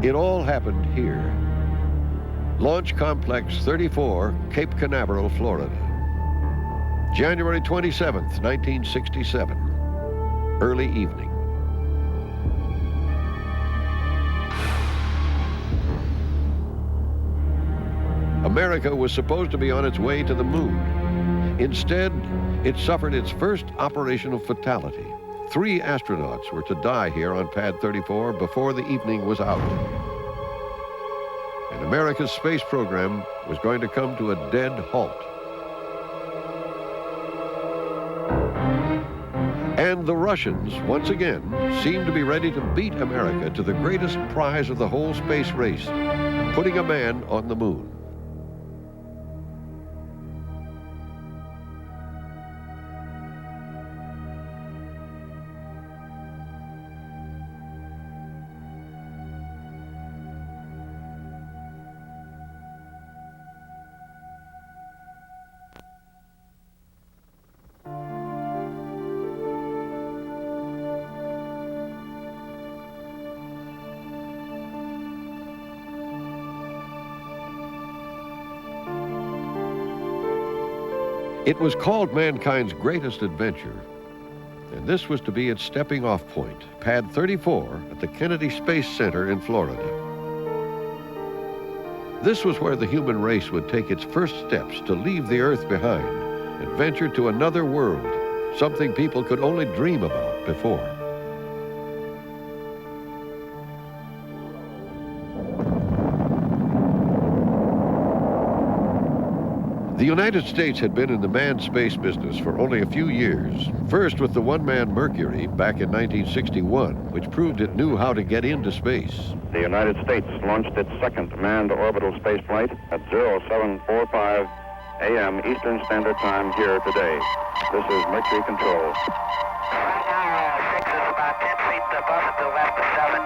It all happened here. Launch Complex 34, Cape Canaveral, Florida. January 27th, 1967, early evening. America was supposed to be on its way to the moon. Instead, it suffered its first operational fatality. 3 astronauts were to die here on Pad 34 before the evening was out. And America's space program was going to come to a dead halt. And the Russians, once again, seemed to be ready to beat America to the greatest prize of the whole space race, putting a man on the moon. It was called mankind's greatest adventure, and this was to be its stepping-off point, Pad 34 at the Kennedy Space Center in Florida. This was where the human race would take its first steps to leave the Earth behind and venture to another world, something people could only dream about before. The United States had been in the manned space business for only a few years. First with the one-man Mercury back in 1961, which proved it knew how to get into space. The United States launched its second manned orbital spaceflight at 0745 a.m. Eastern Standard Time here today. This is Mercury Control. Right now, 6 is about 10 feet above it to left of 7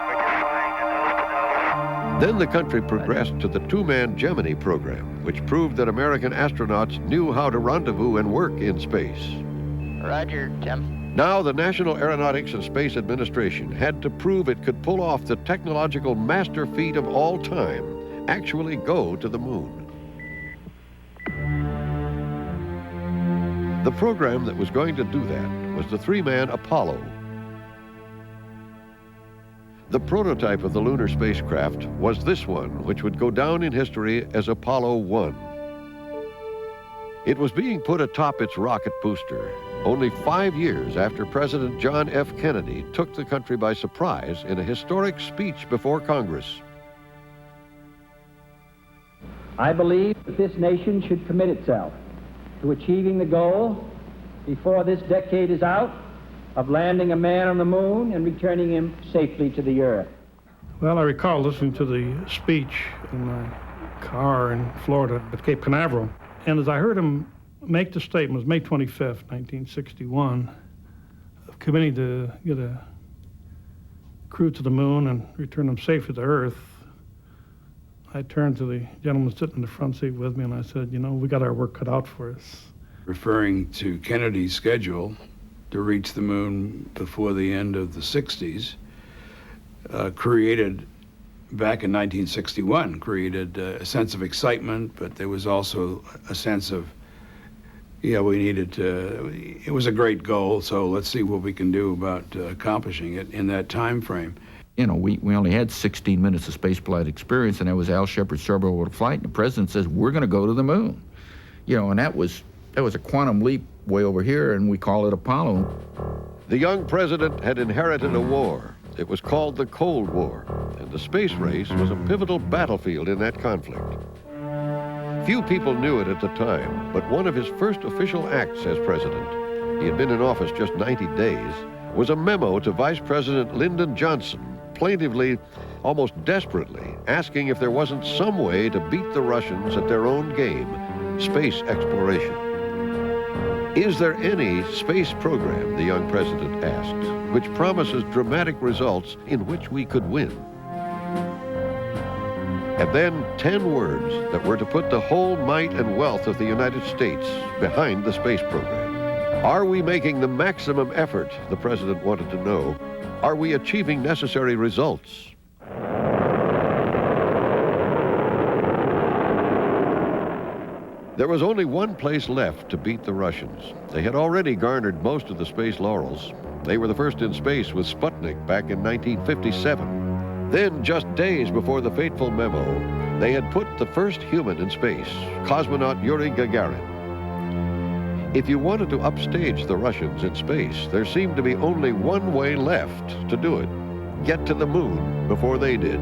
We're just flying nose to nose. Then the country progressed to the 2-man Gemini program, which proved that American astronauts knew how to rendezvous and work in space. Roger, Tim. Now the National Aeronautics and Space Administration had to prove it could pull off the technological master feat of all time, actually go to the moon. The program that was going to do that was the 3-man Apollo. The prototype of the lunar spacecraft was this one, which would go down in history as Apollo 1. It was being put atop its rocket booster only 5 years after President John F. Kennedy took the country by surprise in a historic speech before Congress. I believe that this nation should commit itself to achieving the goal before this decade is out of landing a man on the moon and returning him safely to the Earth. Well, I recall listening to the speech in my car in Florida at Cape Canaveral. And as I heard him make the statement, it was May 25th, 1961, of committing to get a crew to the moon and return them safely to Earth, I turned to the gentleman sitting in the front seat with me and I said, you know, we got our work cut out for us. Referring to Kennedy's schedule to reach the moon before the end of the 60s, created, back in 1961, created a sense of excitement, but there was also a sense of, yeah, we needed to, it was a great goal, so let's see what we can do about accomplishing it in that time frame. You know, we only had 16 minutes of spaceflight experience, and that was Al Shepard's suborbital flight, and the president says, we're going to go to the moon. You know, and that was a quantum leap way over here, and we call it Apollo. The young president had inherited a war. It was called the Cold War, and the space race was a pivotal battlefield in that conflict. Few people knew it at the time, but one of his first official acts as president, he had been in office just 90 days, was a memo to Vice President Lyndon Johnson, plaintively, almost desperately, asking if there wasn't some way to beat the Russians at their own game, space exploration. Is there any space program, the young president asked, which promises dramatic results in which we could win? And then 10 words that were to put the whole might and wealth of the United States behind the space program. Are we making the maximum effort, the president wanted to know, Are we achieving necessary results? There was only one place left to beat the Russians. They had already garnered most of the space laurels. They were the first in space with Sputnik back in 1957. Then, just days before the fateful memo, they had put the first human in space, cosmonaut Yuri Gagarin. If you wanted to upstage the Russians in space, there seemed to be only one way left to do it: get to the moon before they did.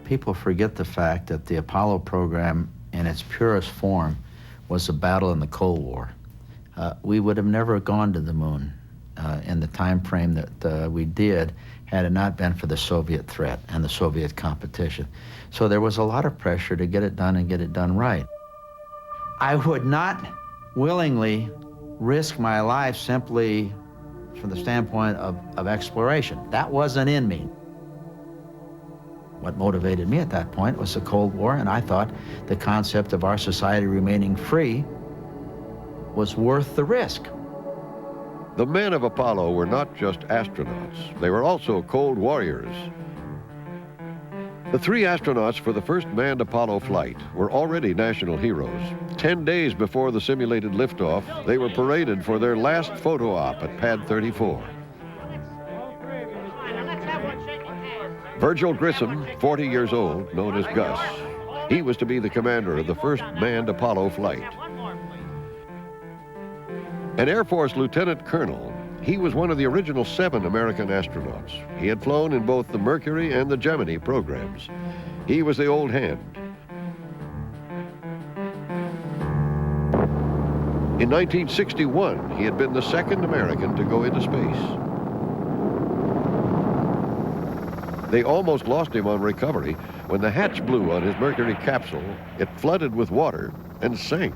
People forget the fact that the Apollo program in its purest form was a battle in the Cold War. We would have never gone to the moon in the time frame that we did had it not been for the Soviet threat and the Soviet competition. So there was a lot of pressure to get it done and get it done right. I would not willingly risk my life simply from the standpoint of exploration. That wasn't in me. What motivated me at that point was the Cold War, and I thought the concept of our society remaining free was worth the risk. The men of Apollo were not just astronauts, they were also cold warriors. The three astronauts for the first manned Apollo flight were already national heroes. 10 days before the simulated liftoff, they were paraded for their last photo op at Pad 34. Virgil Grissom, 40 years old, known as Gus, he was to be the commander of the first manned Apollo flight. An Air Force lieutenant colonel, he was one of the original 7 American astronauts. He had flown in both the Mercury and the Gemini programs. He was the old hand. In 1961, he had been the second American to go into space. They almost lost him on recovery when the hatch blew on his Mercury capsule. It flooded with water and sank.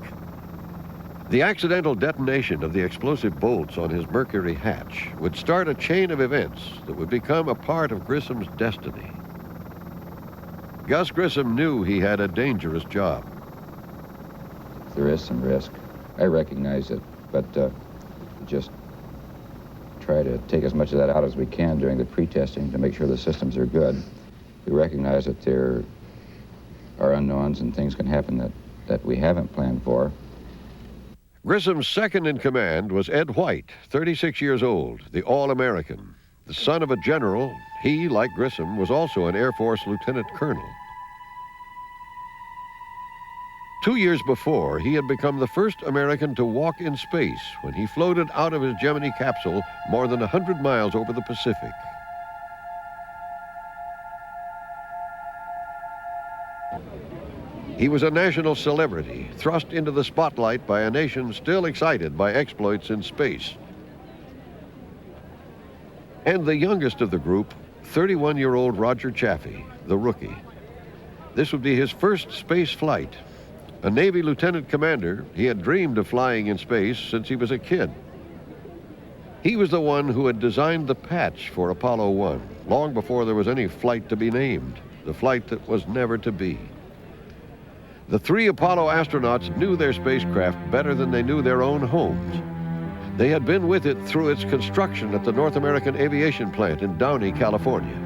The accidental detonation of the explosive bolts on his Mercury hatch would start a chain of events that would become a part of Grissom's destiny. Gus Grissom knew he had a dangerous job. There is some risk. I recognize it, but just try to take as much of that out as we can during the pre-testing to make sure the systems are good. We recognize that there are unknowns and things can happen that we haven't planned for. Grissom's second in command was Ed White, 36 years old, the All-American. The son of a general, he, like Grissom, was also an Air Force lieutenant colonel. 2 years before, he had become the first American to walk in space when he floated out of his Gemini capsule more than 100 miles over the Pacific. He was a national celebrity, thrust into the spotlight by a nation still excited by exploits in space. And the youngest of the group, 31-year-old Roger Chaffee, the rookie. This would be his first space flight. A Navy lieutenant commander, he had dreamed of flying in space since he was a kid. He was the one who had designed the patch for Apollo 1, long before there was any flight to be named, the flight that was never to be. The 3 Apollo astronauts knew their spacecraft better than they knew their own homes. They had been with it through its construction at the North American Aviation Plant in Downey, California.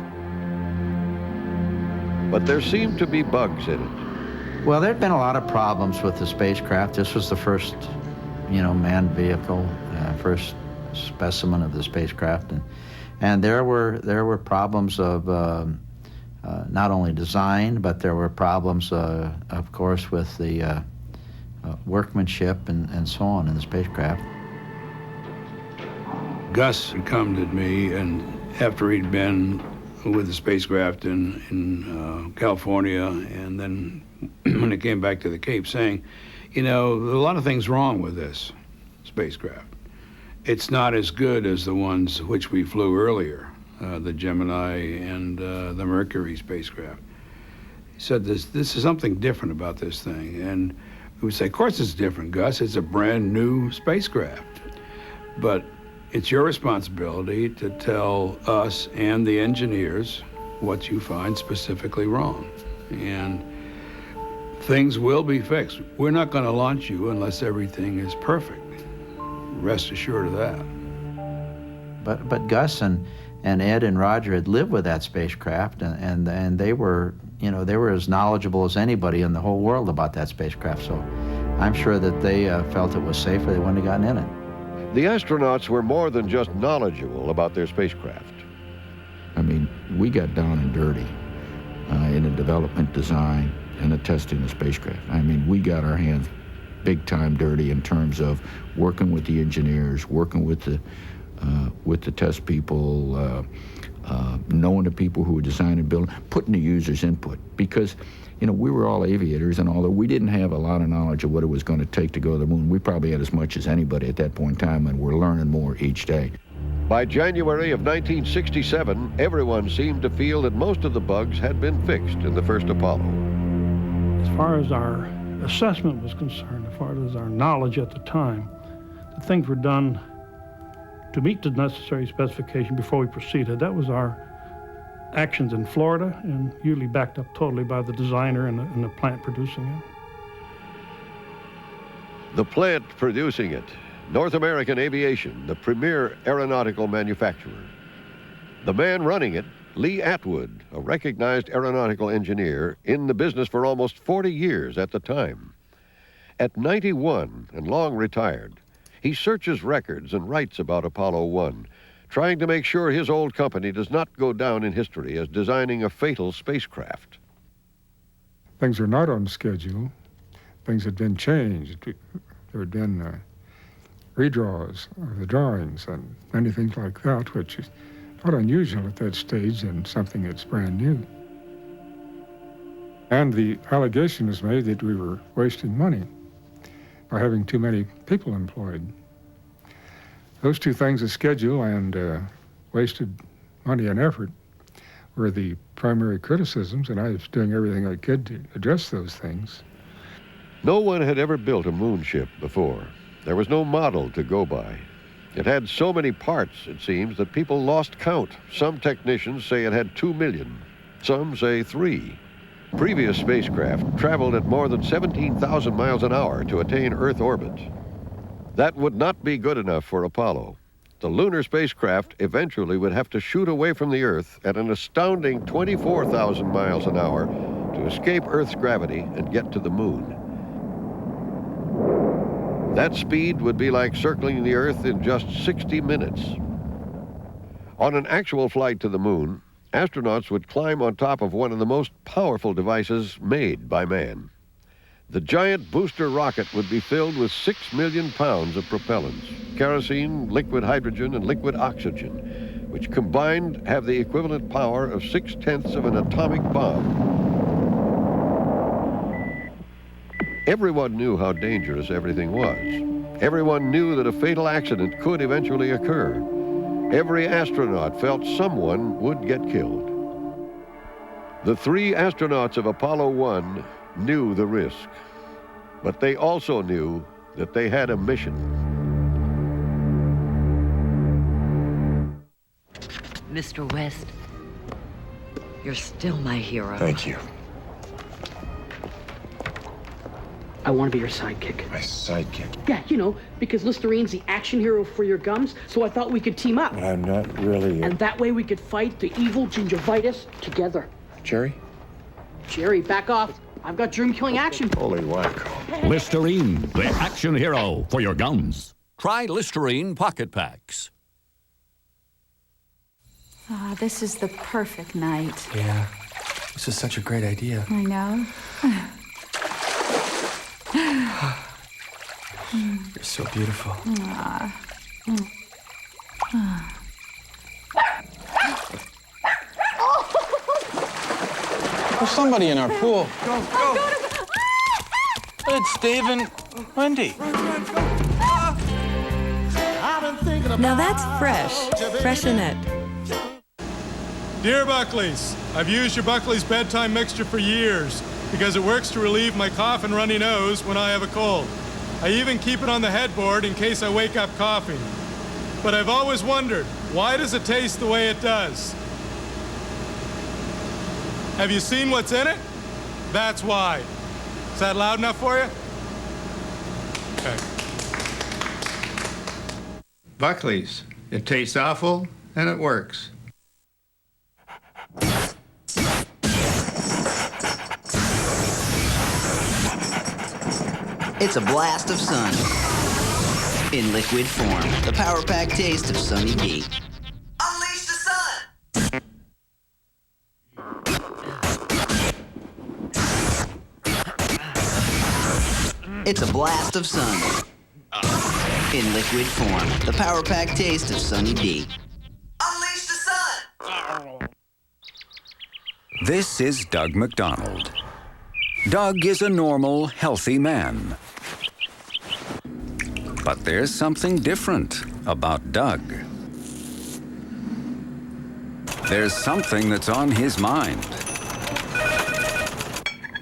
But there seemed to be bugs in it. Well, there'd been a lot of problems with the spacecraft. This was the first, manned vehicle, first specimen of the spacecraft, and there were problems of not only design, but there were problems, of course, with the workmanship and so on in the spacecraft. Gus had come to me, and after he'd been with the spacecraft in California, and then when it came back to the Cape, saying, there's a lot of things wrong with this spacecraft. It's not as good as the ones which we flew earlier, the Gemini and the Mercury spacecraft. He said, this is something different about this thing. And we would say, of course it's different, Gus. It's a brand new spacecraft. But it's your responsibility to tell us and the engineers what you find specifically wrong. And things will be fixed. We're not going to launch you unless everything is perfect. Rest assured of that. But Gus and And Ed and Roger had lived with that spacecraft, and they were, you know, they were as knowledgeable as anybody in the whole world about that spacecraft. So I'm sure that they felt it was safe, or they wouldn't have gotten in it. The astronauts were more than just knowledgeable about their spacecraft. I mean, we got down and dirty in the development, design, and the testing of the spacecraft. I mean, we got our hands big time dirty in terms of working with the engineers, working with the test people, knowing the people who were designing, building, putting the users' input. Because, you know, we were all aviators, and although we didn't have a lot of knowledge of what it was going to take to go to the moon, we probably had as much as anybody at that point in time, and we're learning more each day. By January of 1967, everyone seemed to feel that most of the bugs had been fixed in the first Apollo. As far as our assessment was concerned, as far as our knowledge at the time, the things were done to meet the necessary specification before we proceeded. That was our actions in Florida, and usually backed up totally by the designer and the plant producing it. The plant producing it, North American Aviation, the premier aeronautical manufacturer. The man running it, Lee Atwood, a recognized aeronautical engineer in the business for almost 40 years at the time. At 91 and long retired, he searches records and writes about Apollo 1, trying to make sure his old company does not go down in history as designing a fatal spacecraft. Things were not on schedule. Things had been changed. There had been redraws of the drawings and many things like that, which is not unusual at that stage in something that's brand new. And the allegation was made that we were wasting money by having too many people employed. Those two things, the schedule and wasted money and effort, were the primary criticisms, and I was doing everything I could to address those things. No one had ever built a moon ship before. There was no model to go by. It had so many parts, it seems, that people lost count. Some technicians say it had 2 million. Some say 3. Previous spacecraft traveled at more than 17,000 miles an hour to attain Earth orbit. That would not be good enough for Apollo. The lunar spacecraft eventually would have to shoot away from the Earth at an astounding 24,000 miles an hour to escape Earth's gravity and get to the moon. That speed would be like circling the Earth in just 60 minutes. On an actual flight to the moon, astronauts would climb on top of one of the most powerful devices made by man. The giant booster rocket would be filled with 6 million pounds of propellants, kerosene, liquid hydrogen, and liquid oxygen, which combined have the equivalent power of 6/10 of an atomic bomb. Everyone knew how dangerous everything was. Everyone knew that a fatal accident could eventually occur. Every astronaut felt someone would get killed. The 3 astronauts of Apollo 1 knew the risk, but they also knew that they had a mission. Mr. West, you're still my hero. Thank you. I want to be your sidekick. My sidekick? Yeah, you know, because Listerine's the action hero for your gums, so I thought we could team up. I'm not really And that way we could fight the evil gingivitis together. Jerry? Jerry, back off. I've got germ-killing action. Holy wacko. Listerine, the action hero for your gums. Try Listerine Pocket Packs. Ah, this is the perfect night. Yeah, this is such a great idea. I know. You're so beautiful. There's somebody in our pool. Go. It's Dave and Wendy. Now that's fresh. Freshenette. Dear Buckley's, I've used your Buckley's bedtime mixture for years because it works to relieve my cough and runny nose when I have a cold. I even keep it on the headboard in case I wake up coughing. But I've always wondered, why does it taste the way it does? Have you seen what's in it? That's why. Is that loud enough for you? Okay. Buckley's. It tastes awful, and it works. It's a blast of sun in liquid form. The power-packed taste of Sunny D. Unleash the sun! It's a blast of sun in liquid form. The power-packed taste of Sunny D. Unleash the sun! This is Doug McDonald. Doug is a normal, healthy man. But there's something different about Doug. There's something that's on his mind.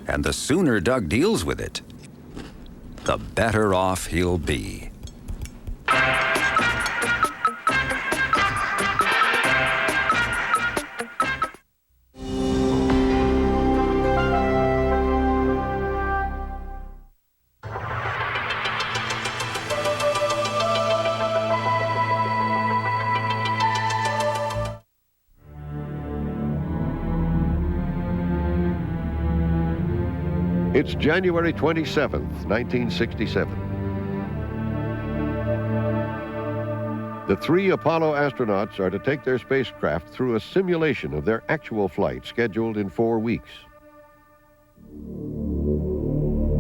And the sooner Doug deals with it, the better off he'll be. It's January 27th, 1967. The 3 Apollo astronauts are to take their spacecraft through a simulation of their actual flight scheduled in 4 weeks.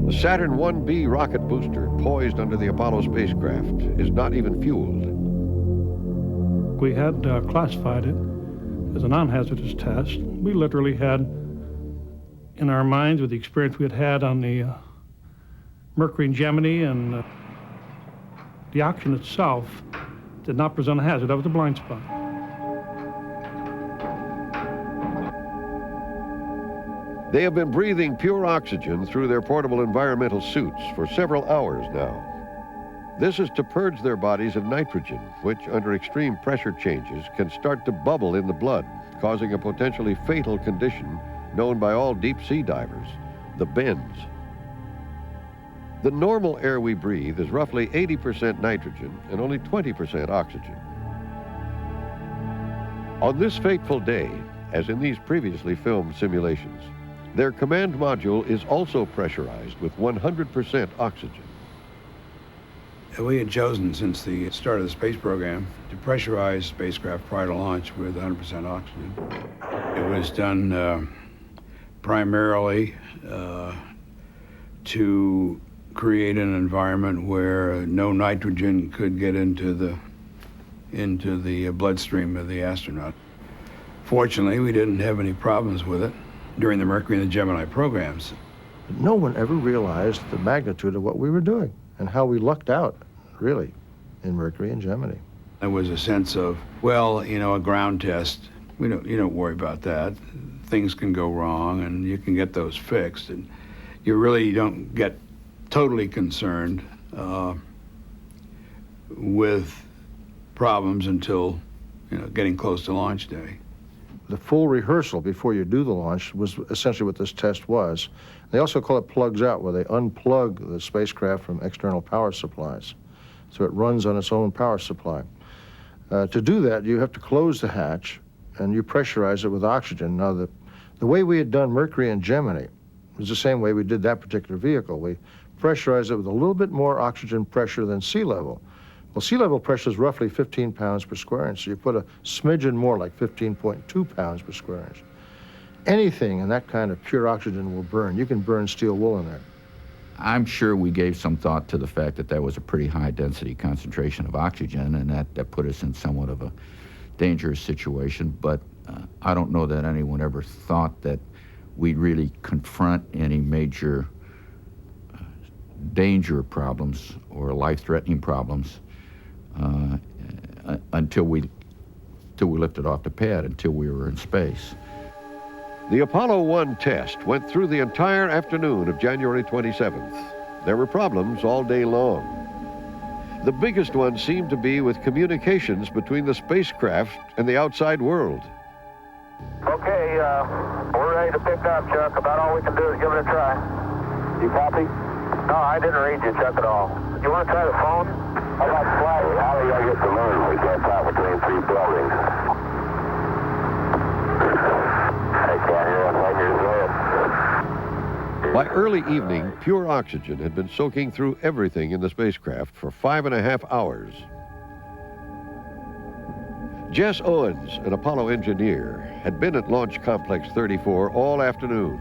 The Saturn 1B rocket booster, poised under the Apollo spacecraft, is not even fueled. We had classified it as a non-hazardous test. We literally had in our minds, with the experience we had had on the Mercury and Gemini, and the oxygen itself did not present a hazard. That was a blind spot. They have been breathing pure oxygen through their portable environmental suits for several hours now. This is to purge their bodies of nitrogen, which, under extreme pressure changes, can start to bubble in the blood, causing a potentially fatal condition known by all deep-sea divers, the bends. The normal air we breathe is roughly 80% nitrogen and only 20% oxygen. On this fateful day, as in these previously filmed simulations, their command module is also pressurized with 100% oxygen. We had chosen, since the start of the space program, to pressurize spacecraft prior to launch with 100% oxygen. It was done primarily to create an environment where no nitrogen could get into the bloodstream of the astronaut. Fortunately, we didn't have any problems with it during the Mercury and the Gemini programs. No one ever realized the magnitude of what we were doing and how we lucked out, really, in Mercury and Gemini. There was a sense of, well, you know, a ground test, you don't worry about that. Things can go wrong, and you can get those fixed, and you really don't get totally concerned with problems until, getting close to launch day. The full rehearsal before you do the launch was essentially what this test was. They also call it plugs out, where they unplug the spacecraft from external power supplies, so it runs on its own power supply. To do that, you have to close the hatch, and you pressurize it with oxygen. Now, the way we had done Mercury and Gemini was the same way we did that particular vehicle. We pressurized it with a little bit more oxygen pressure than sea level. Well, sea level pressure is roughly 15 pounds per square inch, so you put a smidgen more, like 15.2 pounds per square inch. Anything in that kind of pure oxygen will burn. You can burn steel wool in there. I'm sure we gave some thought to the fact that was a pretty high density concentration of oxygen, and that put us in somewhat of a dangerous situation, but I don't know that anyone ever thought that we'd really confront any major danger problems or life-threatening problems until we lifted off the pad, until we were in space. The Apollo 1 test went through the entire afternoon of January 27th. There were problems all day long. The biggest one seemed to be with communications between the spacecraft and the outside world. Okay, we're ready to pick up, Chuck. About all we can do is give it a try. You copy? No, I didn't read you, Chuck, at all. You want to try the phone? How about flying? How do you get the moon? We can't talk between 3 buildings. I can't hear a thing you're saying. By early evening, pure oxygen had been soaking through everything in the spacecraft for 5.5 hours. Jess Owens, an Apollo engineer, had been at Launch Complex 34 all afternoon.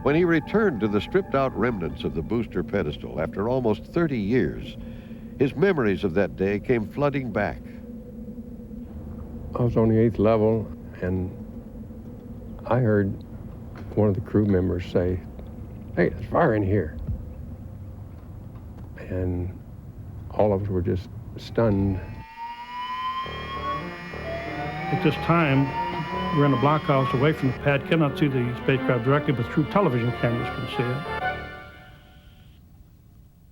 When he returned to the stripped-out remnants of the booster pedestal after almost 30 years, his memories of that day came flooding back. I was on the 8th level, and I heard one of the crew members say, "Hey, there's fire in here." And all of us were just stunned. At this time, we're in a blockhouse away from the pad, cannot see the spacecraft directly, but through television cameras can see it.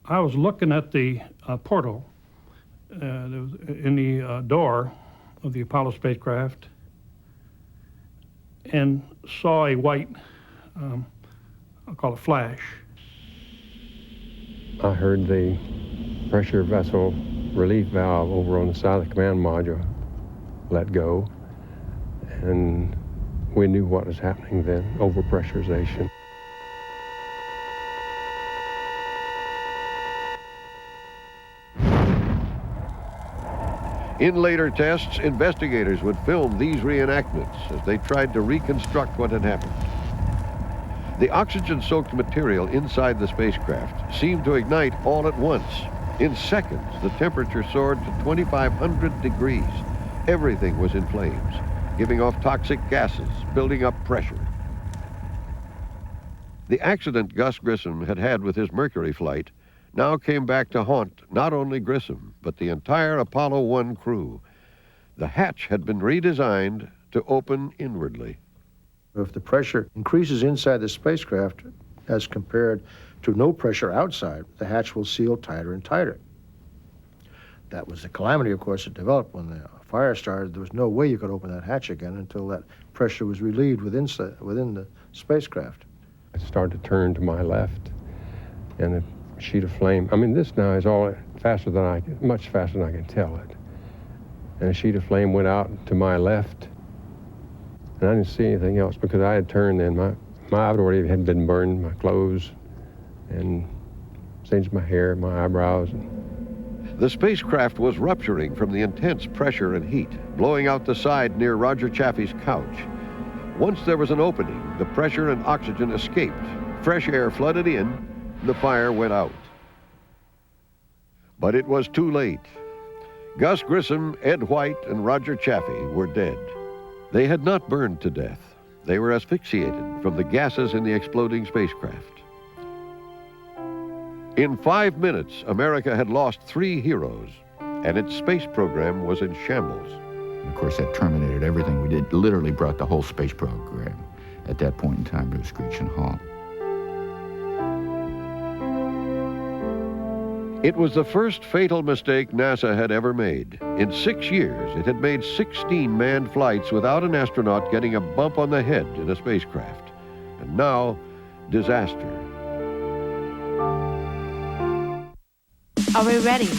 I was looking at the portal in the door of the Apollo spacecraft and saw a white, I'll call it flash. I heard the pressure vessel relief valve over on the side of the command module let go, and we knew what was happening then, overpressurization. In later tests, investigators would film these reenactments as they tried to reconstruct what had happened. The oxygen-soaked material inside the spacecraft seemed to ignite all at once. In seconds, the temperature soared to 2,500 degrees. Everything was in flames, giving off toxic gases, building up pressure. The accident Gus Grissom had had with his Mercury flight now came back to haunt not only Grissom, but the entire Apollo 1 crew. The hatch had been redesigned to open inwardly. If the pressure increases inside the spacecraft as compared to no pressure outside, the hatch will seal tighter and tighter. That was the calamity, of course, that developed when the fire started. There was no way you could open that hatch again until that pressure was relieved within the spacecraft. I started to turn to my left, and a sheet of flame. I mean, this now is all faster than much faster than I can tell it. And a sheet of flame went out to my left, and I didn't see anything else because I had turned then. My already had been burned, my clothes, and singed my hair, my eyebrows. The spacecraft was rupturing from the intense pressure and heat, blowing out the side near Roger Chaffee's couch. Once there was an opening, the pressure and oxygen escaped. Fresh air flooded in, the fire went out. But it was too late. Gus Grissom, Ed White, and Roger Chaffee were dead. They had not burned to death. They were asphyxiated from the gases in the exploding spacecraft. In 5 minutes, America had lost 3 heroes, and its space program was in shambles. And of course, that terminated everything we did, literally brought the whole space program at that point in time to a screeching halt. It was the first fatal mistake NASA had ever made. In 6 years, it had made 16 manned flights without an astronaut getting a bump on the head in a spacecraft. And now, disaster. Are we ready?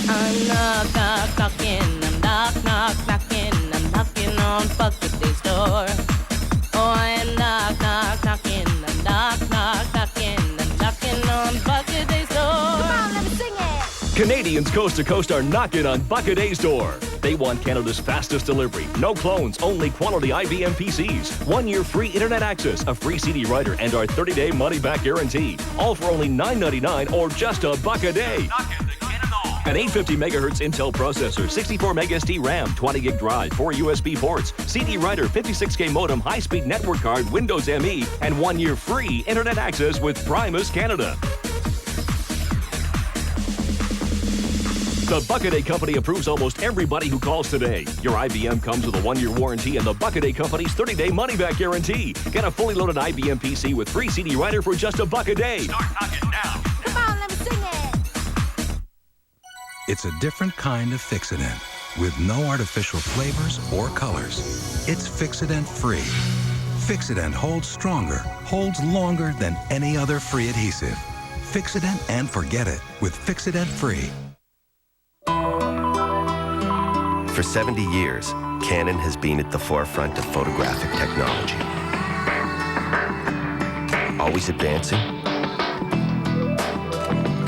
I'm knocking, I'm knocking, I'm knocking on Bucket's door. Oh, I am knocking, I'm knocking, I'm knocking on Bucket's door. Come on, let me sing it. Canadians coast to coast are knocking on Bucket's door. They want Canada's fastest delivery. No clones, only quality IBM PCs. 1 year free internet access, a free CD writer, and our 30-day money-back guarantee. All for only $9.99 or just $1 a day. An 850 megahertz Intel processor, 64 meg SD RAM, 20 gig drive, 4 USB ports, CD writer, 56K modem, high-speed network card, Windows ME, and 1 year free internet access with Primus Canada. The Bucket-A Company approves almost everybody who calls today. Your IBM comes with a 1 year warranty and the Bucket-A Company's 30-day money-back guarantee. Get a fully loaded IBM PC with free CD writer for just $1 a day. Start knocking now. Come on, let me sing it. It's a different kind of Fixodent with no artificial flavors or colors. It's Fixodent free. Fixodent holds stronger, holds longer than any other free adhesive. Fixodent and forget it with Fixodent free. For 70 years, Canon has been at the forefront of photographic technology. Always advancing,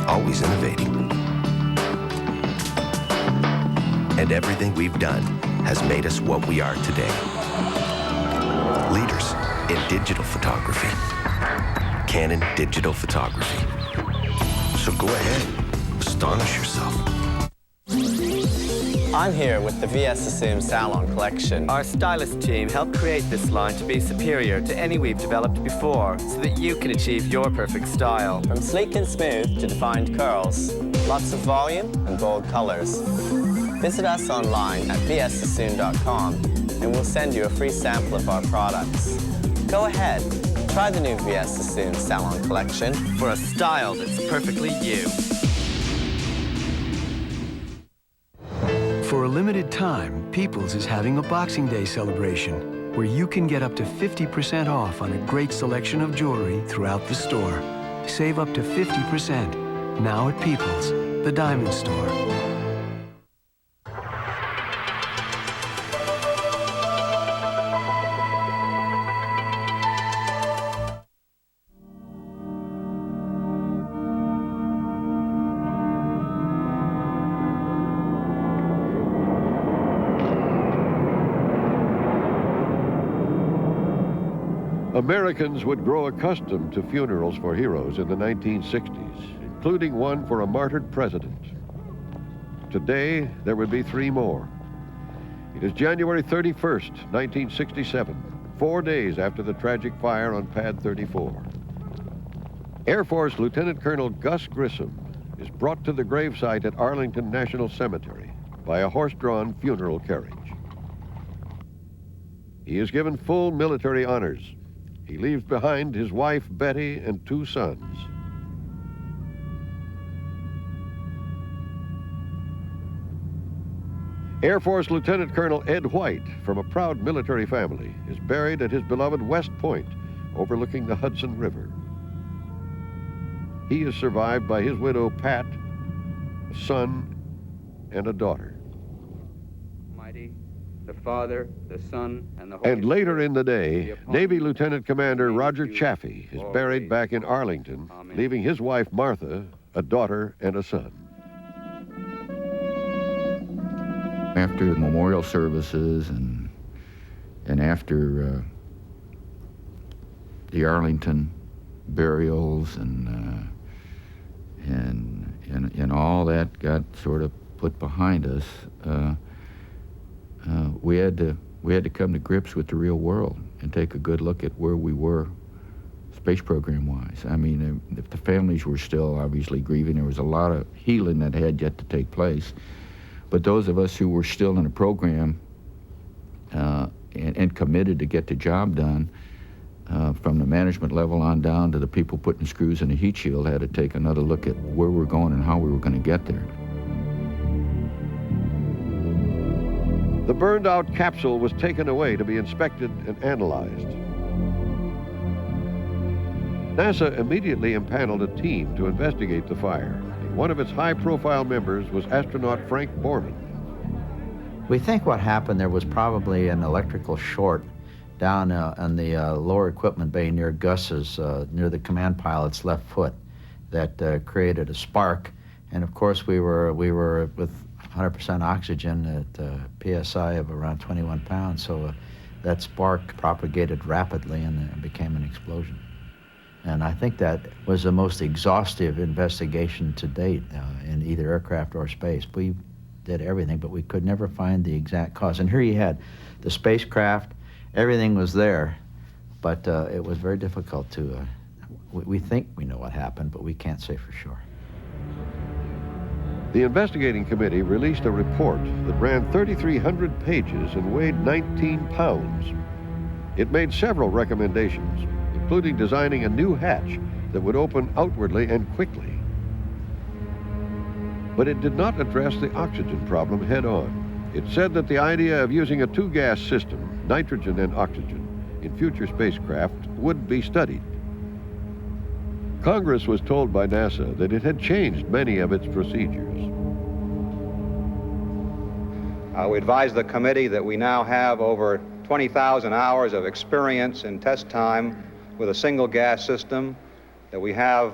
always innovating. And everything we've done has made us what we are today. Leaders in digital photography. Canon Digital Photography. So go ahead, astonish yourself. I'm here with the VS Sassoon Salon collection. Our stylist team helped create this line to be superior to any we've developed before, so that you can achieve your perfect style. From sleek and smooth to defined curls, lots of volume and bold colors. Visit us online at vssassoon.com and we'll send you a free sample of our products. Go ahead, try the new VS Sassoon Salon collection for a style that's perfectly you. For a limited time, Peoples is having a Boxing Day celebration where you can get up to 50% off on a great selection of jewelry throughout the store. Save up to 50% now at Peoples, the diamond store. Americans would grow accustomed to funerals for heroes in the 1960s, including one for a martyred president. Today, there would be 3 more. It is January 31st, 1967, 4 days after the tragic fire on Pad 34. Air Force Lieutenant Colonel Gus Grissom is brought to the gravesite at Arlington National Cemetery by a horse-drawn funeral carriage. He is given full military honors. He leaves behind his wife, Betty, and 2 sons. Air Force Lieutenant Colonel Ed White, from a proud military family, is buried at his beloved West Point, overlooking the Hudson River. He is survived by his widow, Pat, a son, and a daughter. The Father, the Son, and the Holy And later in the day, Navy Lieutenant Commander Roger Chaffee is buried back in Arlington, leaving his wife Martha, a daughter, and a son. After the memorial services and after the Arlington burials and all that got sort of put behind us, we had to come to grips with the real world and take a good look at where we were space program wise. I mean, if the families were still obviously grieving, there was a lot of healing that had yet to take place. But those of us who were still in the program and committed to get the job done, from the management level on down to the people putting screws in the heat shield, had to take another look at where we're going and how we were going to get there. The burned-out capsule was taken away to be inspected and analyzed. NASA immediately impaneled a team to investigate the fire. One of its high-profile members was astronaut Frank Borman. We think what happened there was probably an electrical short down in the lower equipment bay near Gus's, near the command pilot's left foot, that created a spark. And of course, we were with 100% oxygen at a PSI of around 21 pounds, so that spark propagated rapidly and became an explosion. And I think that was the most exhaustive investigation to date in either aircraft or space. We did everything, but we could never find the exact cause. And here you had the spacecraft, everything was there, but it was very difficult to, we think we know what happened, but we can't say for sure. The investigating committee released a report that ran 3,300 pages and weighed 19 pounds. It made several recommendations, including designing a new hatch that would open outwardly and quickly. But it did not address the oxygen problem head-on. It said that the idea of using a 2-gas system, nitrogen and oxygen, in future spacecraft would be studied. Congress was told by NASA that it had changed many of its procedures. We advised the committee that we now have over 20,000 hours of experience in test time with a single gas system, that we have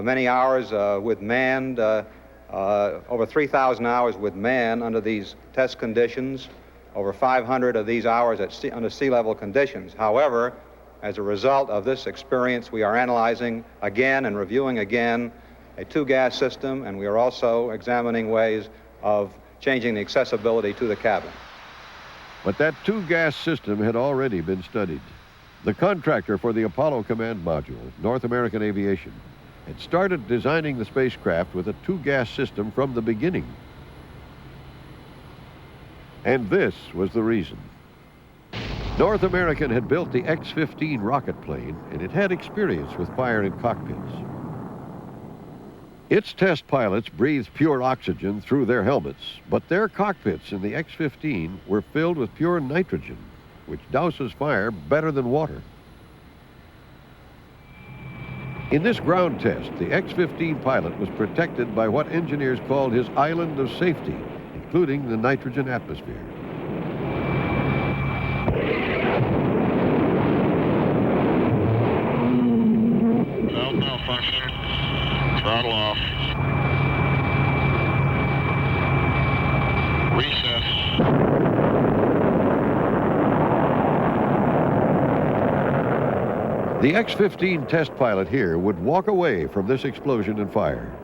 many hours with manned, over 3,000 hours with man under these test conditions, over 500 of these hours under sea level conditions. However, as a result of this experience, we are analyzing again and reviewing again a two-gas system, and we are also examining ways of changing the accessibility to the cabin. But that two-gas system had already been studied. The contractor for the Apollo Command Module, North American Aviation, had started designing the spacecraft with a two-gas system from the beginning. And this was the reason. North American had built the X-15 rocket plane, and it had experience with fire in cockpits. Its test pilots breathed pure oxygen through their helmets, but their cockpits in the X-15 were filled with pure nitrogen, which douses fire better than water. In this ground test, the X-15 pilot was protected by what engineers called his island of safety, including the nitrogen atmosphere. Valve malfunction. Throttle off. Recess. The X-15 test pilot here would walk away from this explosion and fire.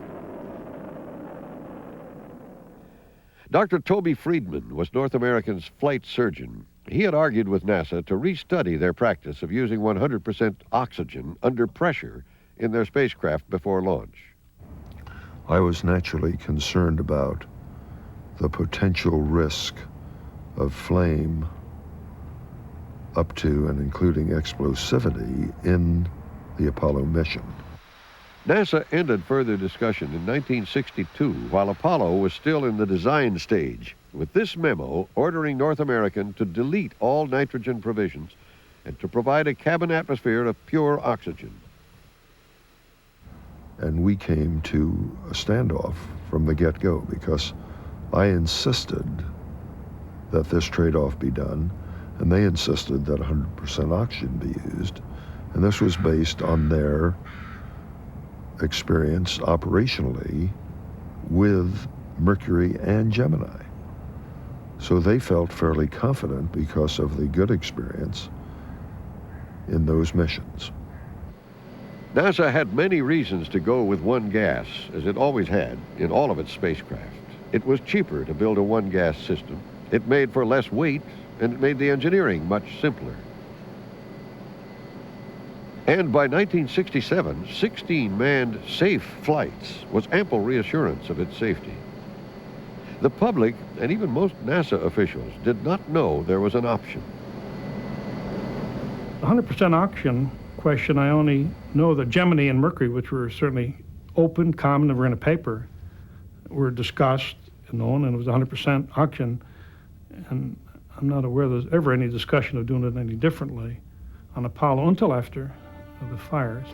Dr. Toby Friedman was North American's flight surgeon. He had argued with NASA to restudy their practice of using 100% oxygen under pressure in their spacecraft before launch. I was naturally concerned about the potential risk of flame up to and including explosivity in the Apollo mission. NASA ended further discussion in 1962 while Apollo was still in the design stage, with this memo ordering North American to delete all nitrogen provisions and to provide a cabin atmosphere of pure oxygen. And we came to a standoff from the get-go because I insisted that this trade-off be done, and they insisted that 100% oxygen be used. And this was based on their experience operationally with Mercury and Gemini. So they felt fairly confident because of the good experience in those missions. NASA had many reasons to go with one gas, as it always had in all of its spacecraft. It was cheaper to build a one-gas system. It made for less weight, and it made the engineering much simpler. And by 1967, 16 manned safe flights was ample reassurance of its safety. The public, and even most NASA officials, did not know there was an option. 100% oxygen question, I only know that Gemini and Mercury, which were certainly open, common, and were in a paper, were discussed and known, and it was 100% oxygen. And I'm not aware there's ever any discussion of doing it any differently on Apollo until after the fires.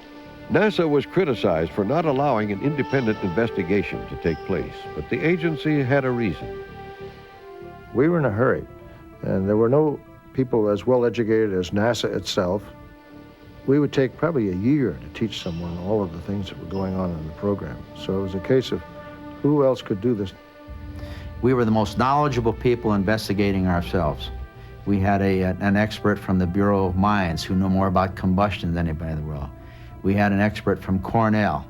NASA was criticized for not allowing an independent investigation to take place, but the agency had a reason. We were in a hurry, and there were no people as well educated as NASA itself. We would take probably a year to teach someone all of the things that were going on in the program. So it was a case of who else could do this. We were the most knowledgeable people investigating ourselves. We had an expert from the Bureau of Mines who knew more about combustion than anybody in the world. We had an expert from Cornell.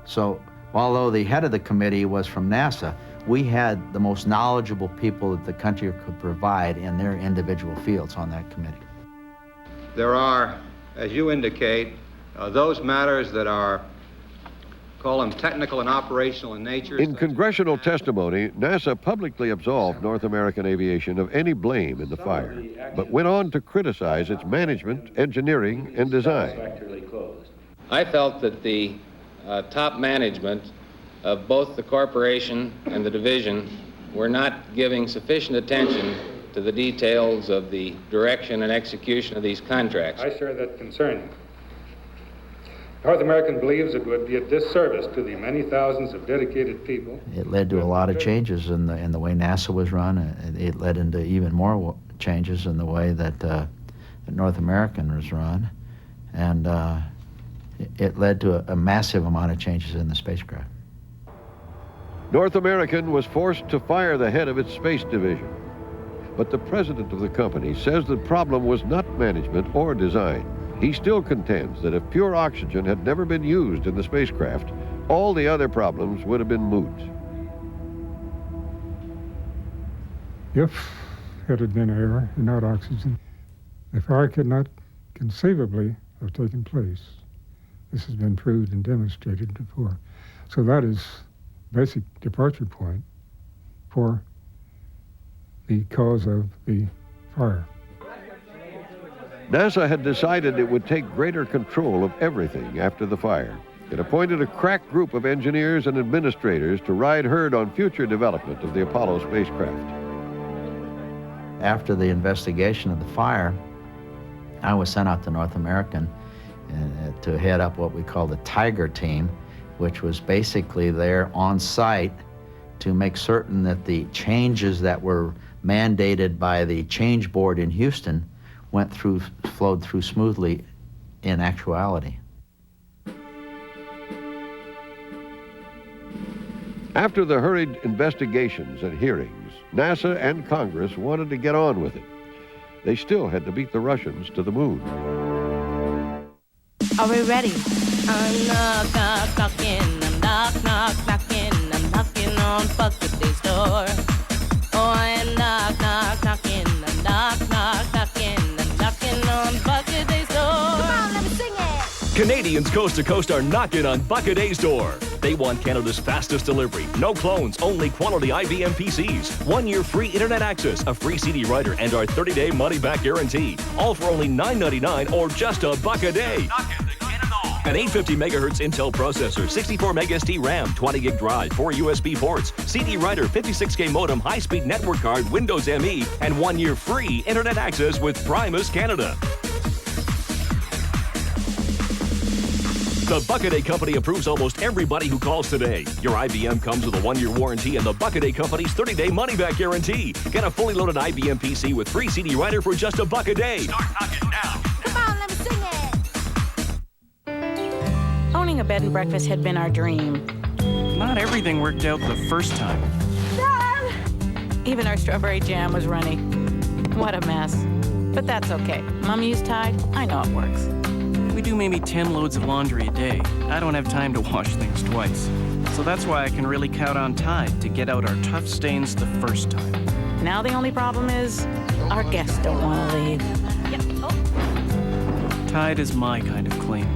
So although the head of the committee was from NASA, we had the most knowledgeable people that the country could provide in their individual fields on that committee. There are, as you indicate, those matters that are, call them technical and operational in nature. In congressional testimony, NASA publicly absolved North American Aviation of any blame in the fire, but went on to criticize its management, engineering, and design. I felt that the top management of both the corporation and the division were not giving sufficient attention to the details of the direction and execution of these contracts. I share that concern. North American believes it would be a disservice to the many thousands of dedicated people. It led to a lot of changes in the way NASA was run. It led into even more changes in the way that North American was run. And it led to a massive amount of changes in the spacecraft. North American was forced to fire the head of its space division. But the president of the company says the problem was not management or design. He still contends that if pure oxygen had never been used in the spacecraft, all the other problems would have been moot. If it had been air and not oxygen, the fire could not conceivably have taken place. This has been proved and demonstrated before. So that is basic departure point for the cause of the fire. NASA had decided it would take greater control of everything after the fire. It appointed a crack group of engineers and administrators to ride herd on future development of the Apollo spacecraft. After the investigation of the fire, I was sent out to North American to head up what we call the Tiger team, which was basically there on site to make certain that the changes that were mandated by the change board in Houston flowed through smoothly in actuality. After the hurried investigations and hearings, NASA and Congress wanted to get on with it. They still had to beat the Russians to the moon. Are we ready? I'm knocking, I'm knocking, I'm knocking on Bucket Day's door. Oh, I'm knocking, I'm knocking, I'm knocking on Bucket Day's door. Come on, let me sing it. Canadians coast to coast are knocking on Bucket A's door. They want Canada's fastest delivery. No clones, only quality IBM PCs. 1 year free internet access, a free CD writer, and our 30-day money-back guarantee. All for only $9.99 or just $1 a day. An 850 megahertz Intel processor, 64 meg SD RAM, 20 gig drive, 4 USB ports, CD writer, 56K modem, high-speed network card, Windows ME, and 1 year free internet access with Primus Canada. The Bucket-A Company approves almost everybody who calls today. Your IBM comes with a 1 year warranty and the Bucket-A Company's 30-day money-back guarantee. Get a fully loaded IBM PC with free CD writer for just $1 a day. Start knocking now. Come on, let me sing it. Owning a bed and breakfast had been our dream. Not everything worked out the first time. Dad! Even our strawberry jam was runny. What a mess. But that's okay. Mom used Tide. I know it works. We do maybe 10 loads of laundry a day. I don't have time to wash things twice. So that's why I can really count on Tide to get out our tough stains the first time. Now the only problem is our guests don't want to leave. Yep. Oh. Tide is my kind of clean.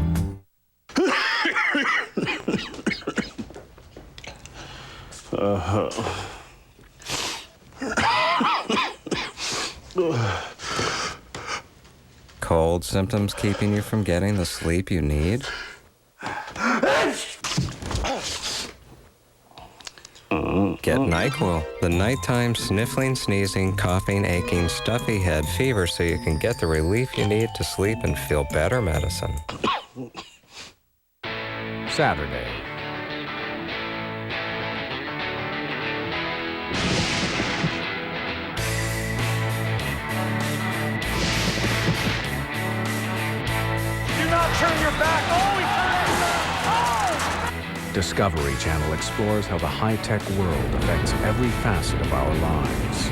Cold symptoms keeping you from getting the sleep you need? Get NyQuil, the nighttime sniffling, sneezing, coughing, aching, stuffy head fever so you can get the relief you need to sleep and feel better medicine. Saturday. Turn your back. Oh, he turned his back. Oh! Discovery Channel explores how the high-tech world affects every facet of our lives.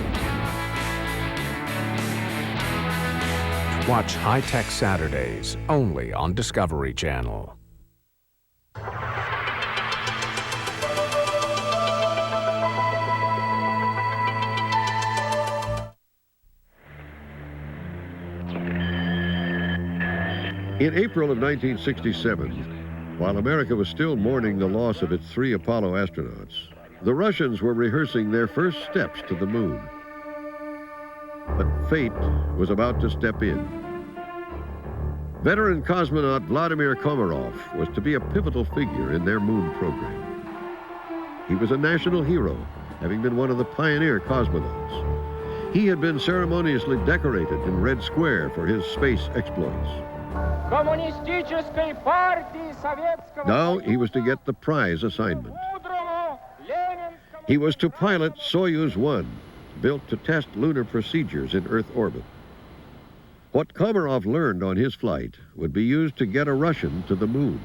Watch High Tech Saturdays only on Discovery Channel. In April of 1967, while America was still mourning the loss of its 3 Apollo astronauts, the Russians were rehearsing their first steps to the moon. But fate was about to step in. Veteran cosmonaut Vladimir Komarov was to be a pivotal figure in their moon program. He was a national hero, having been one of the pioneer cosmonauts. He had been ceremoniously decorated in Red Square for his space exploits. Now he was to get the prize assignment. He was to pilot Soyuz 1, built to test lunar procedures in Earth orbit. What Komarov learned on his flight would be used to get a Russian to the moon.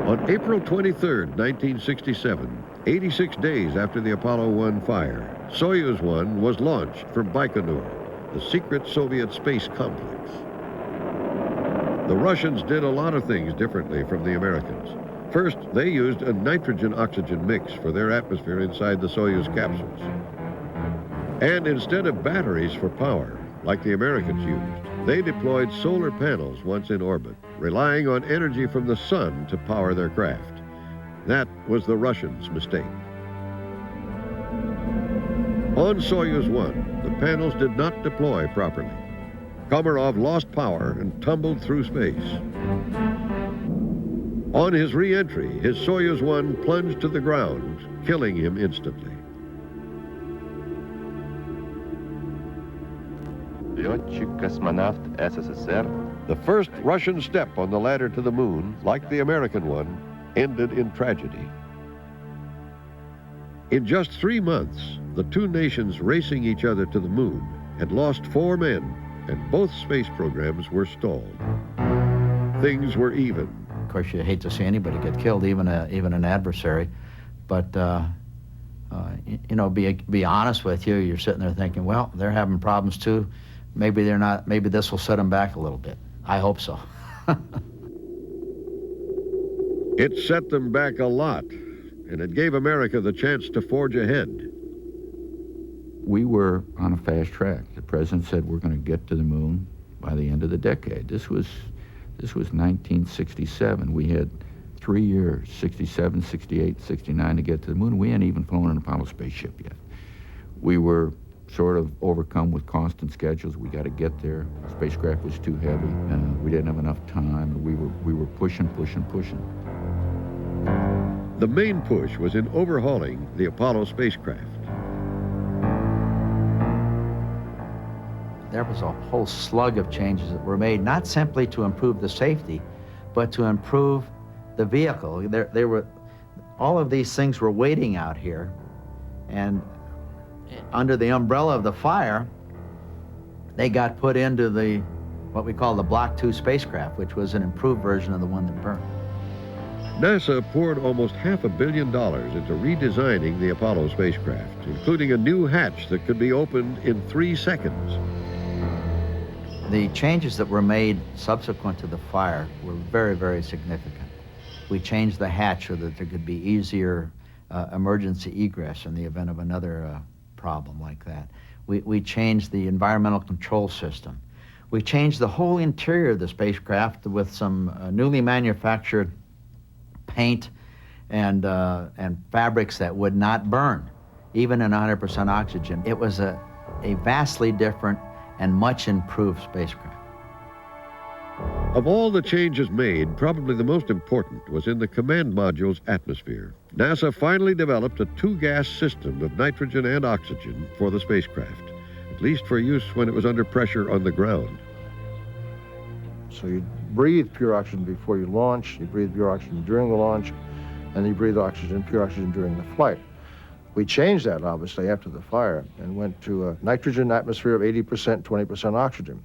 On April 23, 1967, 86 days after the Apollo 1 fire, Soyuz 1 was launched from Baikonur, the secret Soviet space complex. The Russians did a lot of things differently from the Americans. First, they used a nitrogen-oxygen mix for their atmosphere inside the Soyuz capsules. And instead of batteries for power, like the Americans used, they deployed solar panels once in orbit, relying on energy from the sun to power their craft. That was the Russians' mistake. On Soyuz 1, the panels did not deploy properly. Komarov lost power and tumbled through space. On his re-entry, his Soyuz 1 plunged to the ground, killing him instantly. Летчик-космонавт СССР. The first Russian step on the ladder to the moon, like the American one, ended in tragedy. In just 3 months, the two nations racing each other to the moon had lost 4 men, and both space programs were stalled. Things were even. Of course, you hate to see anybody get killed, even an adversary. But you know, be honest with you. You're sitting there thinking, well, they're having problems too. Maybe they're not. Maybe this will set them back a little bit. I hope so. It set them back a lot, and it gave America the chance to forge ahead. We were on a fast track. The president said we're going to get to the moon by the end of the decade. This was 1967. We had 3 years, 67, 68, 69 to get to the moon. We hadn't even flown an Apollo spaceship yet. We were sort of overcome with cost and schedules. We got to get there. The spacecraft was too heavy. We didn't have enough time. We were pushing. The main push was in overhauling the Apollo spacecraft. There was a whole slug of changes that were made, not simply to improve the safety, but to improve the vehicle. There were, all of these things were waiting out here, and under the umbrella of the fire, they got put into what we call the Block 2 spacecraft, which was an improved version of the one that burned. NASA poured almost $500 million into redesigning the Apollo spacecraft, including a new hatch that could be opened in 3 seconds. The changes that were made subsequent to the fire were very, very significant. We changed the hatch so that there could be easier emergency egress in the event of another problem like that. We changed the environmental control system. We changed the whole interior of the spacecraft with some newly manufactured paint and fabrics that would not burn, even in 100% oxygen. It was a vastly different and much improved spacecraft. Of all the changes made, probably the most important was in the command module's atmosphere. NASA finally developed a 2-gas system of nitrogen and oxygen for the spacecraft, at least for use when it was under pressure on the ground. So you breathe pure oxygen before you launch, you breathe pure oxygen during the launch, and you breathe pure oxygen during the flight. We changed that, obviously, after the fire and went to a nitrogen atmosphere of 80%, 20% oxygen.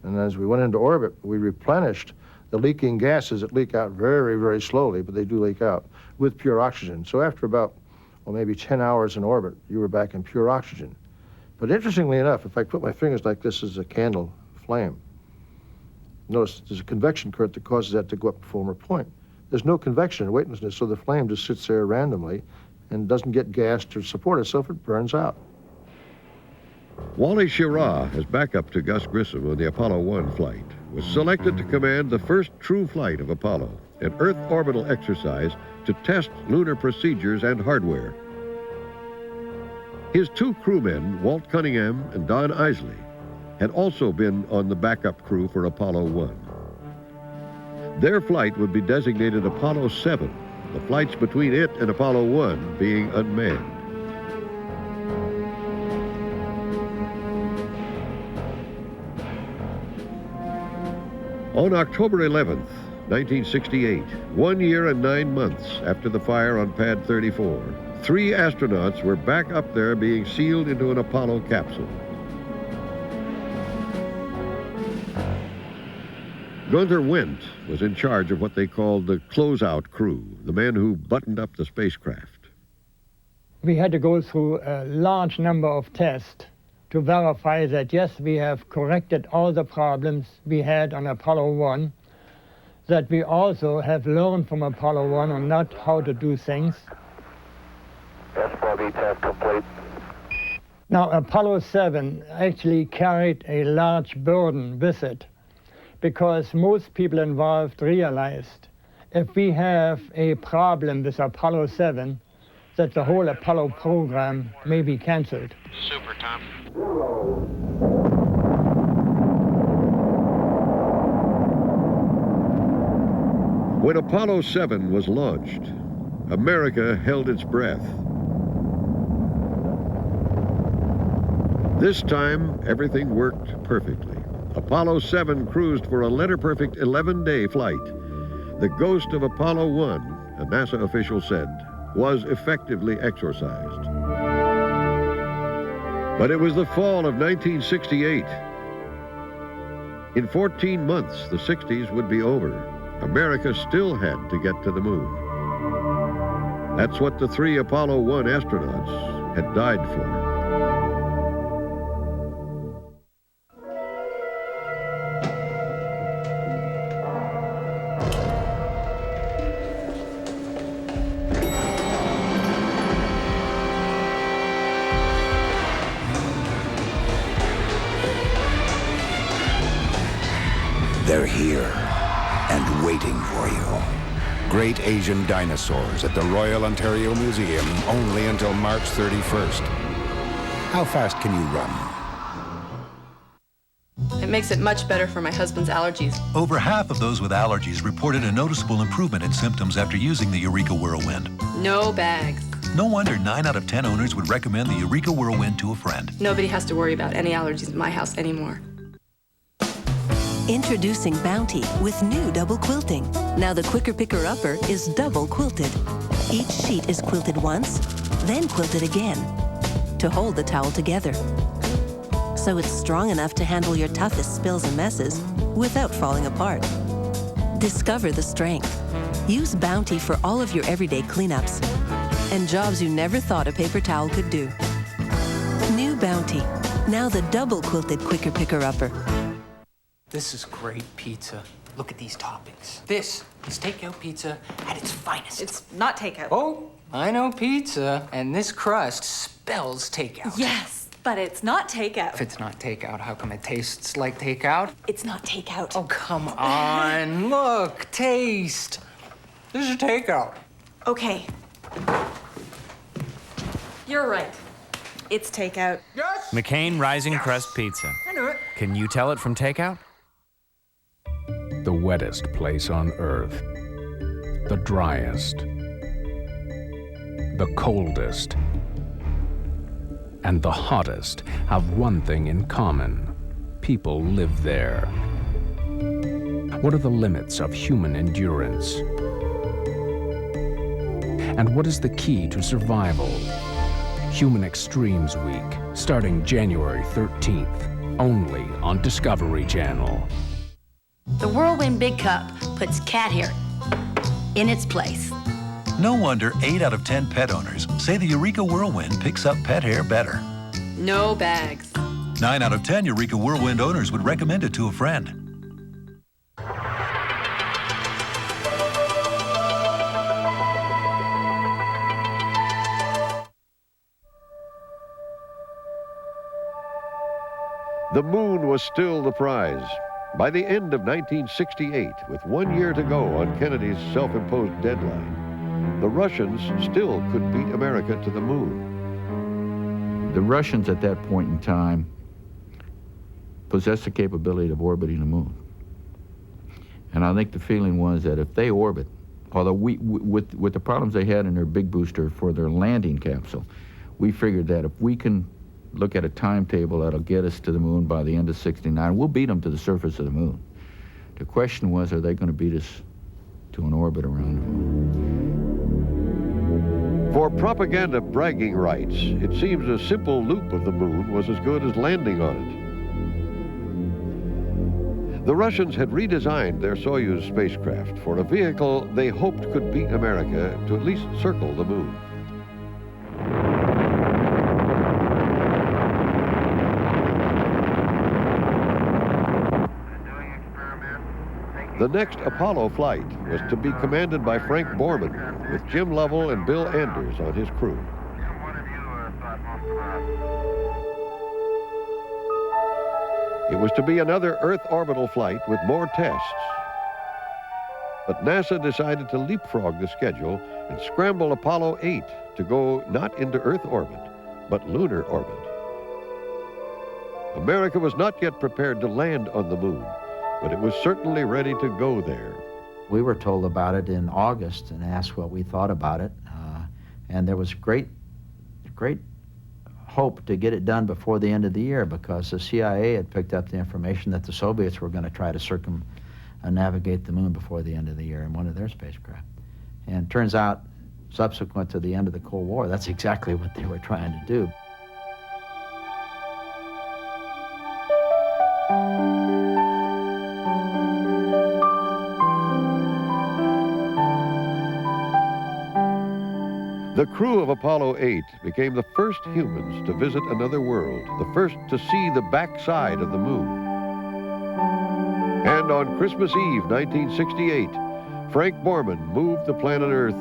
And as we went into orbit, we replenished the leaking gases that leak out very, very slowly, but they do leak out, with pure oxygen. So after about, well, maybe 10 hours in orbit, you were back in pure oxygen. But interestingly enough, if I put my fingers like this as a candle flame, notice there's a convection current that causes that to go up to former point. There's no convection in weightlessness, so the flame just sits there randomly and doesn't get gas to support itself, it burns out. Wally Schirra, as backup to Gus Grissom on the Apollo 1 flight, was selected to command the first true flight of Apollo, an Earth orbital exercise to test lunar procedures and hardware. His 2 crewmen, Walt Cunningham and Don Isley, had also been on the backup crew for Apollo 1. Their flight would be designated Apollo 7, the flights between it and Apollo 1 being unmanned. On October 11th, 1968, 1 year and 9 months after the fire on Pad 34, 3 astronauts were back up there being sealed into an Apollo capsule. Gunther Wendt was in charge of what they called the closeout crew, the men who buttoned up the spacecraft. We had to go through a large number of tests to verify that, yes, we have corrected all the problems we had on Apollo 1, that we also have learned from Apollo 1 on not how to do things. S4B test complete. Now, Apollo 7 actually carried a large burden with it, because most people involved realized if we have a problem with Apollo 7, that the whole Apollo program may be canceled. Super, Tom. When Apollo 7 was launched, America held its breath. This time, everything worked perfectly. Apollo 7 cruised for a letter-perfect 11-day flight. The ghost of Apollo 1, a NASA official said, was effectively exorcised. But it was the fall of 1968. In 14 months, the 60s would be over. America still had to get to the moon. That's what the 3 Apollo 1 astronauts had died for. They're here and waiting for you. Great Asian dinosaurs at the Royal Ontario Museum, only until March 31st. How fast can you run? It makes it much better for my husband's allergies. Over half of those with allergies reported a noticeable improvement in symptoms after using the Eureka Whirlwind. No bags. No wonder 9 out of 10 owners would recommend the Eureka Whirlwind to a friend. Nobody has to worry about any allergies in my house anymore. Introducing Bounty with new double quilting. Now the Quicker Picker Upper is double quilted. Each sheet is quilted once, then quilted again to hold the towel together. So it's strong enough to handle your toughest spills and messes without falling apart. Discover the strength. Use Bounty for all of your everyday cleanups and jobs you never thought a paper towel could do. New Bounty. Now the double quilted Quicker Picker Upper. This is great pizza. Look at these toppings. This is takeout pizza at its finest. It's not takeout. Oh, I know pizza, and this crust spells takeout. Yes, but it's not takeout. If it's not takeout, how come it tastes like takeout? It's not takeout. Oh, come on. Look, taste. This is takeout. Okay. You're right. It's takeout. Yes! McCain Rising Crust Pizza. I knew it. Can you tell it from takeout? The wettest place on Earth, the driest, the coldest, and the hottest have one thing in common. People live there. What are the limits of human endurance? And what is the key to survival? Human Extremes Week, starting January 13th, only on Discovery Channel. The Whirlwind Big Cup puts cat hair in its place. No wonder 8 out of 10 pet owners say the Eureka Whirlwind picks up pet hair better. No bags. 9 out of 10 Eureka Whirlwind owners would recommend it to a friend. The moon was still the prize. By the end of 1968, with 1 year to go on Kennedy's self-imposed deadline, the Russians still could beat America to the moon. The Russians at that point in time possessed the capability of orbiting the moon. And I think the feeling was that if they orbit, although with the problems they had in their big booster for their landing capsule, we figured that if we can look at a timetable that'll get us to the moon by the end of '69, we'll beat them to the surface of the moon. The question was, are they going to beat us to an orbit around the moon? For propaganda bragging rights, it seems a simple loop of the moon was as good as landing on it. The Russians had redesigned their Soyuz spacecraft for a vehicle they hoped could beat America to at least circle the moon. The next Apollo flight was to be commanded by Frank Borman, with Jim Lovell and Bill Anders on his crew. It was to be another Earth orbital flight with more tests. But NASA decided to leapfrog the schedule and scramble Apollo 8 to go not into Earth orbit, but lunar orbit. America was not yet prepared to land on the moon, but it was certainly ready to go there. We were told about it in August and asked what we thought about it. And there was great hope to get it done before the end of the year, because the CIA had picked up the information that the Soviets were going to try to circumnavigate the moon before the end of the year in one of their spacecraft. And it turns out, subsequent to the end of the Cold War, that's exactly what they were trying to do. The crew of Apollo 8 became the first humans to visit another world, the first to see the backside of the moon. And on Christmas Eve, 1968, Frank Borman moved the planet Earth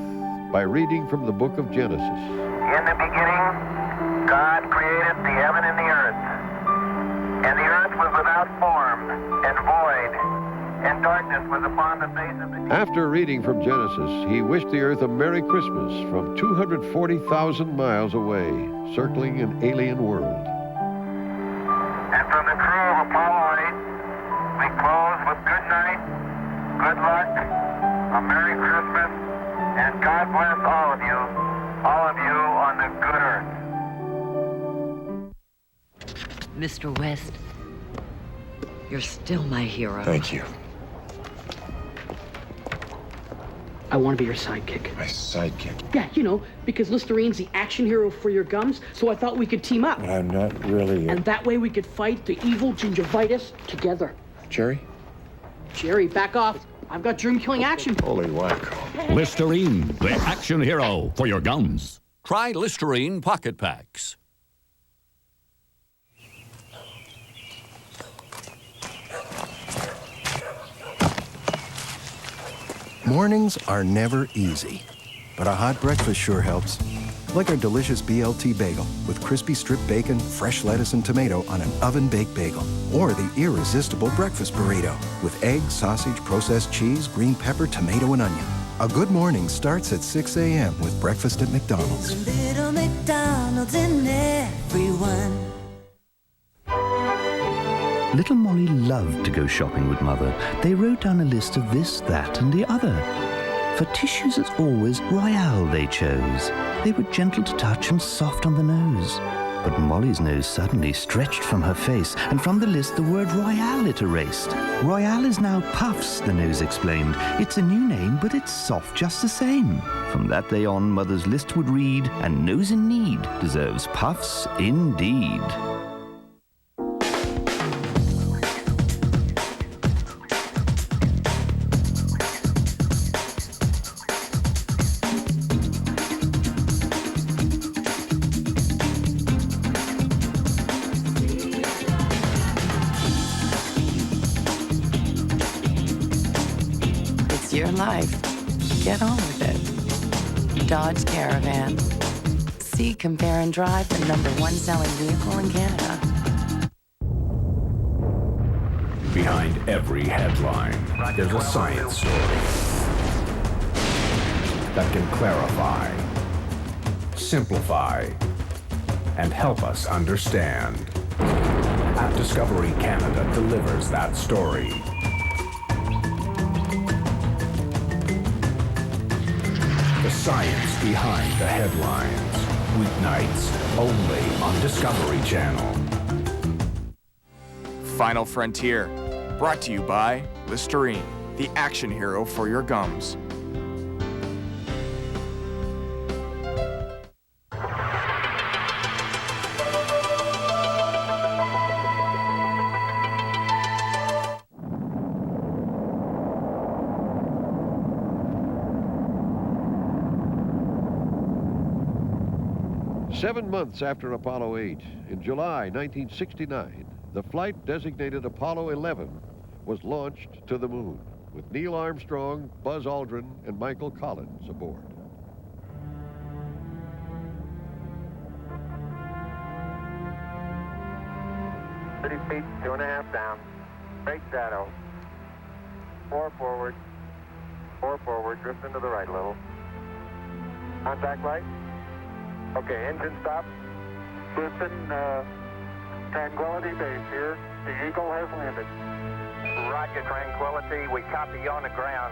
by reading from the book of Genesis. In the beginning, God created the heaven and the earth. And the earth was without form and void, and darkness was upon the face of the deep. After reading from Genesis, he wished the Earth a Merry Christmas from 240,000 miles away, circling an alien world. And from the crew of Apollo 8, we close with good night, good luck, a Merry Christmas, and God bless all of you on the good earth. Mr. West, you're still my hero. Thank you. I want to be your sidekick. My sidekick? Yeah, you know, because Listerine's the action hero for your gums, so I thought we could team up. But I'm not really... And that way we could fight the evil gingivitis together. Jerry? Jerry, back off. I've got germ-killing action. Holy wacko. Listerine, the action hero for your gums. Try Listerine Pocket Packs. Mornings are never easy, but a hot breakfast sure helps. Like our delicious BLT bagel with crispy strip bacon, fresh lettuce, and tomato on an oven-baked bagel. Or the irresistible breakfast burrito with egg, sausage, processed cheese, green pepper, tomato, and onion. A good morning starts at 6 a.m. with breakfast at McDonald's. There's a little McDonald's in everyone. Little Molly loved to go shopping with Mother. They wrote down a list of this, that, and the other. For tissues, as always, Royale they chose. They were gentle to touch and soft on the nose. But Molly's nose suddenly stretched from her face, and from the list the word Royale it erased. Royale is now Puffs, the nose explained. It's a new name, but it's soft just the same. From that day on, Mother's list would read, and Nose in Need deserves Puffs indeed. Your life. Get on with it. Dodge Caravan. See, compare, and drive the #1 selling vehicle in Canada. Behind every headline, there's a science story that can clarify, simplify, and help us understand. At Discovery Canada delivers that story. The science behind the headlines. Weeknights only on Discovery Channel. Final Frontier, brought to you by Listerine, the action hero for your gums. 7 months after Apollo 8, in July 1969, the flight designated Apollo 11 was launched to the moon, with Neil Armstrong, Buzz Aldrin, and Michael Collins aboard. Feet, 2.5 down. Straight shadow. 4 forward. 4 forward. Drift into the right a little. Contact light. Okay, engine stop. Houston, Tranquility Base here. The Eagle has landed. Roger, Tranquility. We copy you on the ground.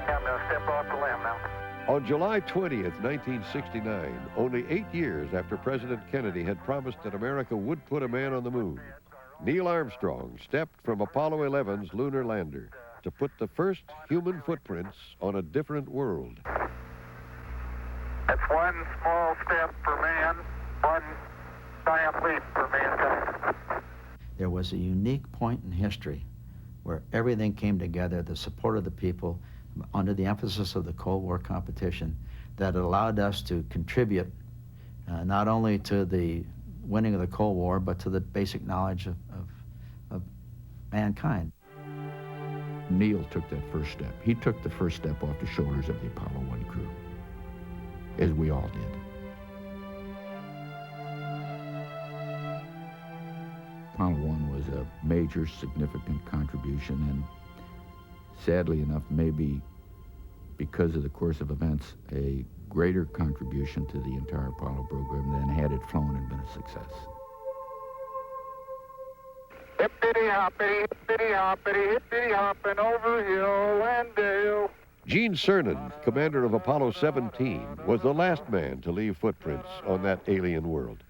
I'm going to step off the limb now. On July 20th, 1969, only 8 years after President Kennedy had promised that America would put a man on the moon, Neil Armstrong stepped from Apollo 11's lunar lander to put the first human footprints on a different world. That's one small step for man, one giant leap for mankind. There was a unique point in history where everything came together, the support of the people, under the emphasis of the Cold War competition, that allowed us to contribute not only to the winning of the Cold War, but to the basic knowledge of mankind. Neil took that first step. He took the first step off the shoulders of the Apollo 1 crew, as we all did. Apollo 1 was a major, significant contribution, and sadly enough, maybe because of the course of events, a greater contribution to the entire Apollo program than had it flown and been a success. Hippity hoppity, hippity hoppity, hippity hopping over hill and dale. Gene Cernan, commander of Apollo 17, was the last man to leave footprints on that alien world.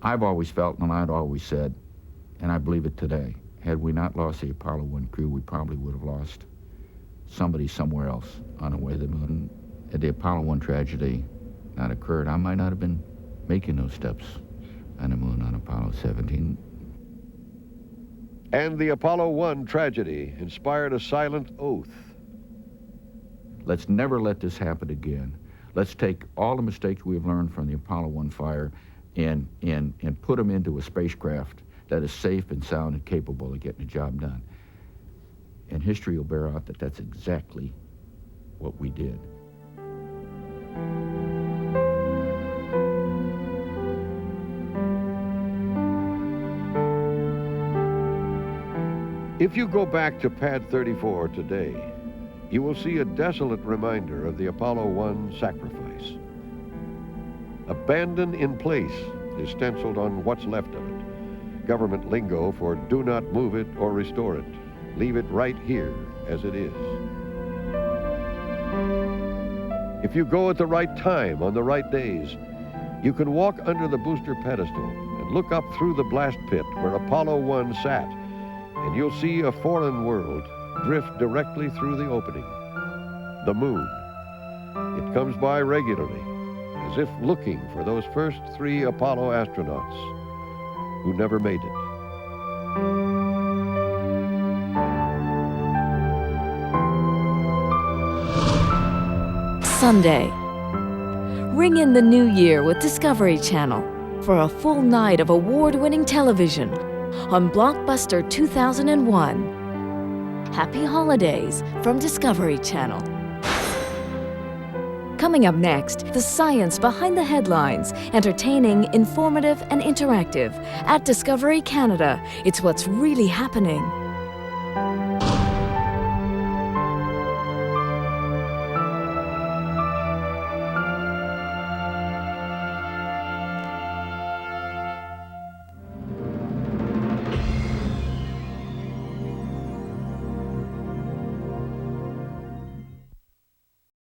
I've always felt, and I'd always said, and I believe it today, had we not lost the Apollo 1 crew, we probably would have lost somebody somewhere else on the way to the moon. Had the Apollo 1 tragedy not occurred, I might not have been making those steps on the moon on Apollo 17. And the Apollo 1 tragedy inspired a silent oath. Let's never let this happen again. Let's take all the mistakes we've learned from the Apollo 1 fire and put them into a spacecraft that is safe and sound and capable of getting the job done. And history will bear out that that's exactly what we did. If you go back to Pad 34 today, you will see a desolate reminder of the Apollo 1 sacrifice. Abandon in place is stenciled on what's left of it. Government lingo for do not move it or restore it. Leave it right here as it is. If you go at the right time on the right days, you can walk under the booster pedestal and look up through the blast pit where Apollo 1 sat, and you'll see a foreign world drift directly through the opening. The moon. It comes by regularly, as if looking for those first 3 Apollo astronauts who never made it. Sunday. Ring in the new year with Discovery Channel for a full night of award-winning television on Blockbuster 2001. Happy holidays from Discovery Channel. Coming up next, the science behind the headlines, entertaining, informative, and interactive. At Discovery Canada, it's what's really happening.